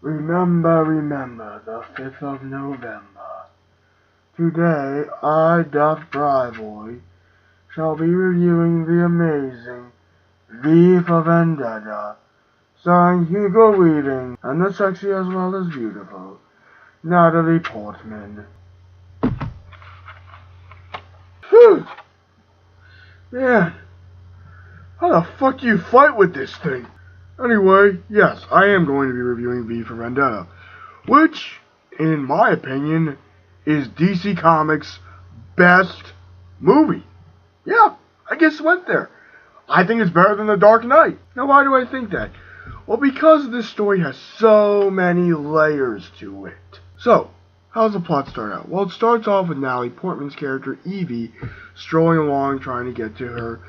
Remember, remember, the 5th of November. Today, I, Duff Boy, shall be reviewing the amazing V for Vendetta, starring Hugo Weaving and the sexy as well as beautiful Natalie Portman. Phew! Man, how the fuck do you fight with this thing? Anyway, yes, I am going to be reviewing V for Vendetta, which, in my opinion, is DC Comics' best movie. Yeah, I just went there. I think it's better than The Dark Knight. Now, why do I think that? Well, because this story has so many layers to it. So, how does the plot start out? Well, it starts off with Natalie Portman's character, Evie, strolling along trying to get to her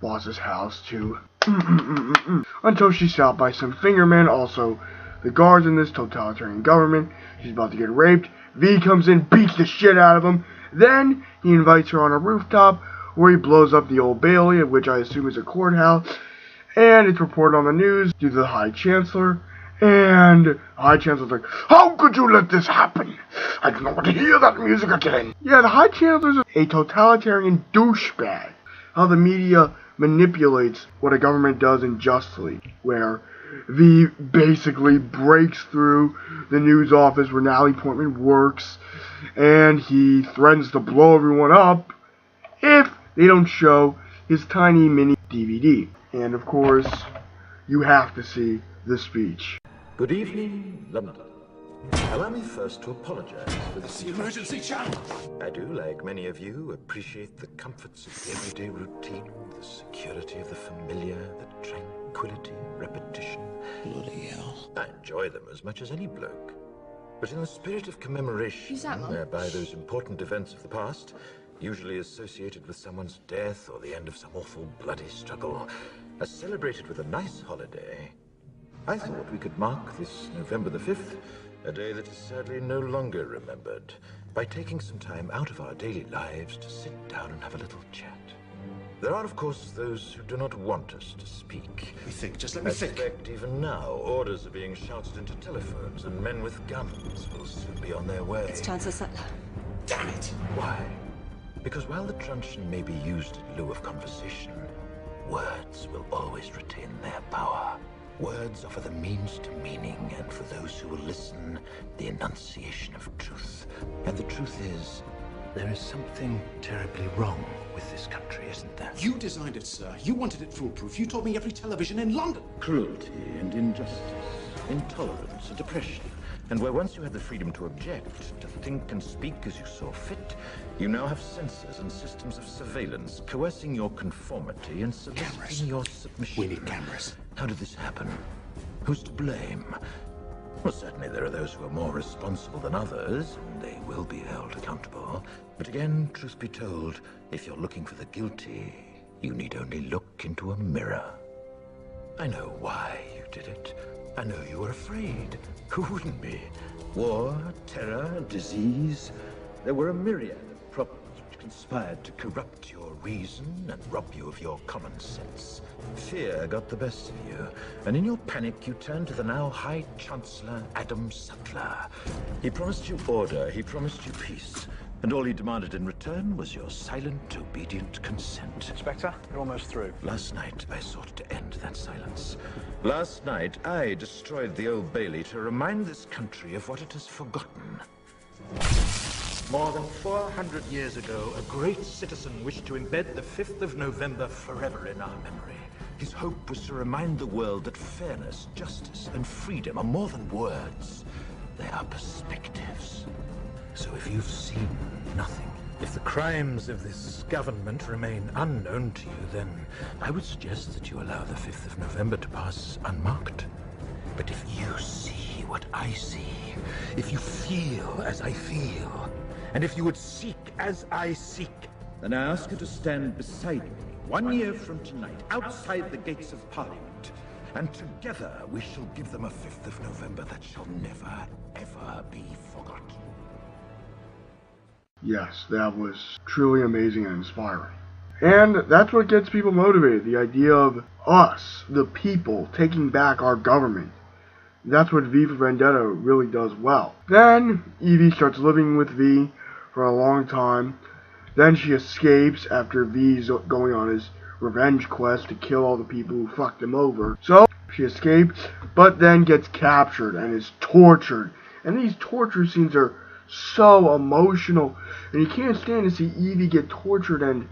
boss's house to until she's stopped by some fingermen, also the guards in this totalitarian government. She's about to get raped. V comes in, beats the shit out of him. Then he invites her on a rooftop where he blows up the Old Bailey, which I assume is a courthouse, and it's reported on the news due to the High Chancellor. And the High Chancellor's like, "How could you let this happen? I don't want to hear that music again." Yeah, the High Chancellor's a totalitarian douchebag. How the media manipulates what a government does unjustly, where V basically breaks through the news office where Natalie Portman works, and he threatens to blow everyone up if they don't show his tiny mini DVD. And of course, you have to see the speech. Good evening, London. Allow me first to apologize for this emergency channel. I do, like many of you, appreciate the comforts of everyday routine, the security of the familiar, the tranquility, repetition. Bloody hell. I enjoy them as much as any bloke. But in the spirit of commemoration, whereby those important events of the past, usually associated with someone's death or the end of some awful bloody struggle, are celebrated with a nice holiday, I thought we could mark this November the 5th, a day that is sadly no longer remembered, by taking some time out of our daily lives to sit down and have a little chat. There are, of course, those who do not want us to speak. Let me think. I suspect even now, orders are being shouted into telephones, and men with guns will soon be on their way. It's Chancellor Sutler. Damn it! Why? Because while the truncheon may be used in lieu of conversation, words will always retain their power. Words offer the means to meaning, and for those who will listen, the enunciation of truth. And the truth is, there is something terribly wrong with this country, isn't there? You designed it, sir. You wanted it foolproof. You told me every television in London. Cruelty and injustice, intolerance and oppression. And where once you had the freedom to object, to think and speak as you saw fit, you now have censors and systems of surveillance coercing your conformity and soliciting your submission. We need cameras. How did this happen? Who's to blame? Well, certainly there are those who are more responsible than others, and they will be held accountable. But again, truth be told, if you're looking for the guilty, you need only look into a mirror. I know why you did it. I know you were afraid. Who wouldn't be? War, terror, disease. There were a myriad of problems which conspired to corrupt your reason and rob you of your common sense. Fear got the best of you, and in your panic you turned to the now High Chancellor Adam Sutler. He promised you order, he promised you peace, and all he demanded in return was your silent, obedient consent. Inspector, you're almost through. Last night, I sought to end that silence. Last night, I destroyed the Old Bailey to remind this country of what it has forgotten. More than 400 years ago, a great citizen wished to embed the 5th of November forever in our memory. His hope was to remind the world that fairness, justice, and freedom are more than words. They are perspectives. So if you've seen nothing, if the crimes of this government remain unknown to you, then I would suggest that you allow the 5th of November to pass unmarked. But if you see what I see, if you feel as I feel, and if you would seek as I seek, then I ask you to stand beside me 1 year from tonight, outside the gates of Parliament, and together we shall give them a 5th of November that shall never, ever be forgotten. Yes, that was truly amazing and inspiring. And that's what gets people motivated, the idea of us, the people, taking back our government. That's what V for Vendetta really does well. Then Evie starts living with V for a long time. Then she escapes after V's going on his revenge quest to kill all the people who fucked him over. So she escapes, but then gets captured and is tortured. And these torture scenes are so emotional. And you can't stand to see Evie get tortured, and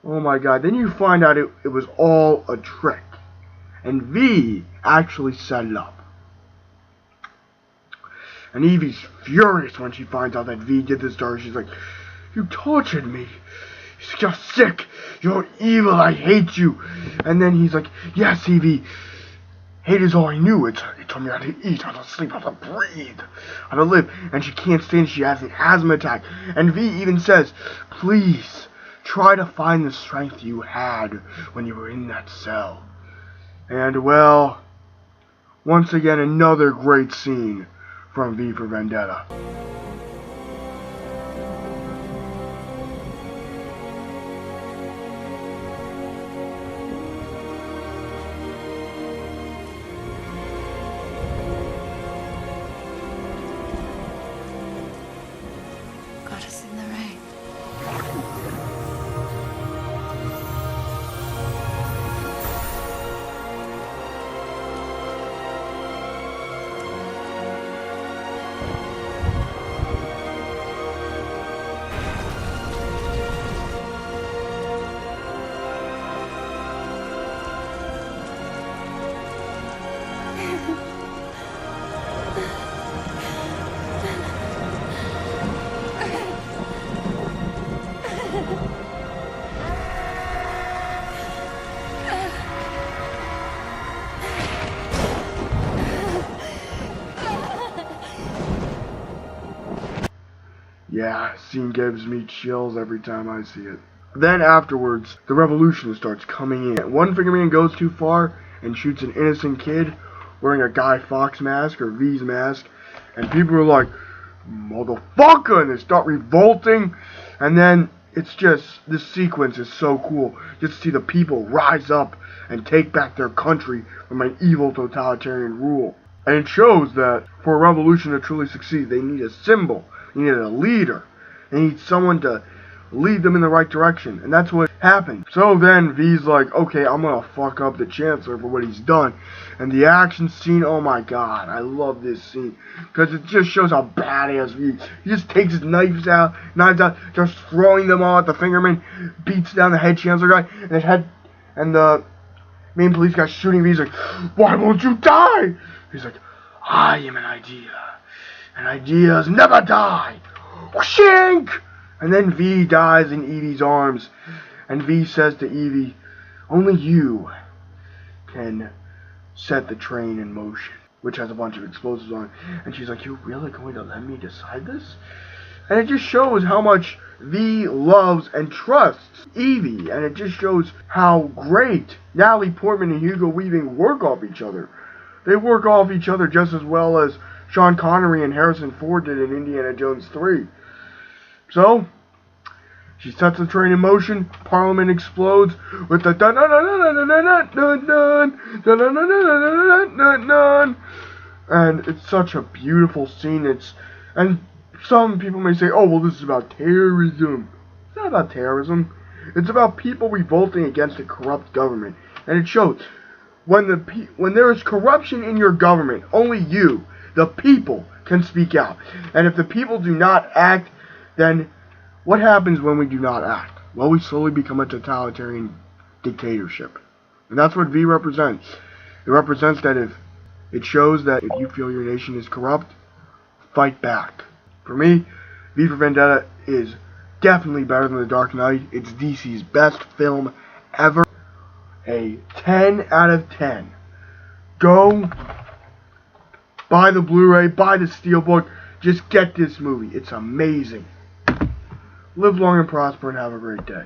oh my god. Then you find out it was all a trick. And V actually set it up. And Evie's furious when she finds out that V did this to her. She's like, "You tortured me. You're sick. You're evil. I hate you." And then he's like, "Yes, Evie. Hate is all I knew. It taught me how to eat, how to sleep, how to breathe, how to live." And she can't stand it. She has an asthma attack. And V even says, "Please, try to find the strength you had when you were in that cell." And, well, once again, another great scene from V for Vendetta. Got us in the rain. Yeah, scene gives me chills every time I see it. Then afterwards, the revolution starts coming in. One Fingerman goes too far and shoots an innocent kid wearing a Guy Fawkes mask or V's mask, and people are like, "Motherfucker!" and they start revolting. And then it's just, this sequence is so cool. Just to see the people rise up and take back their country from an evil totalitarian rule. And it shows that for a revolution to truly succeed, they need a symbol. They need a leader. They need someone to lead them in the right direction. And that's what happened. So then V's like, "Okay, I'm gonna fuck up the Chancellor for what he's done." And the action scene, oh my god, I love this scene. Because it just shows how badass V. He just takes his knives out, just throwing them all at the Fingerman, beats down the head Chancellor guy, and the main police guy shooting V. He's like, "Why won't you die?" He's like, "I am an idea. And ideas never die." Whooshink! And then V dies in Evie's arms. And V says to Evie, "Only you can set the train in motion," which has a bunch of explosives on it. And she's like, "You're really going to let me decide this?" And it just shows how much V loves and trusts Evie. And it just shows how great Natalie Portman and Hugo Weaving work off each other. They work off each other just as well as Sean Connery and Harrison Ford did in Indiana Jones 3. So, she sets the train in motion, Parliament explodes with the dun dun dun dun dun dun dun dun dun dun dun dun, and it's such a beautiful scene. And some people may say, "Oh, well, this is about terrorism." It's not about terrorism. It's about people revolting against a corrupt government, and it shows when there is corruption in your government, only you, the people, can speak out. And if the people do not act, then what happens when we do not act? Well, we slowly become a totalitarian dictatorship. And that's what V represents. It represents that it shows that if you feel your nation is corrupt, fight back. For me, V for Vendetta is definitely better than The Dark Knight. It's DC's best film ever. A 10 out of 10. Go buy the Blu-ray, buy the Steelbook, just get this movie. It's amazing. Live long and prosper and have a great day.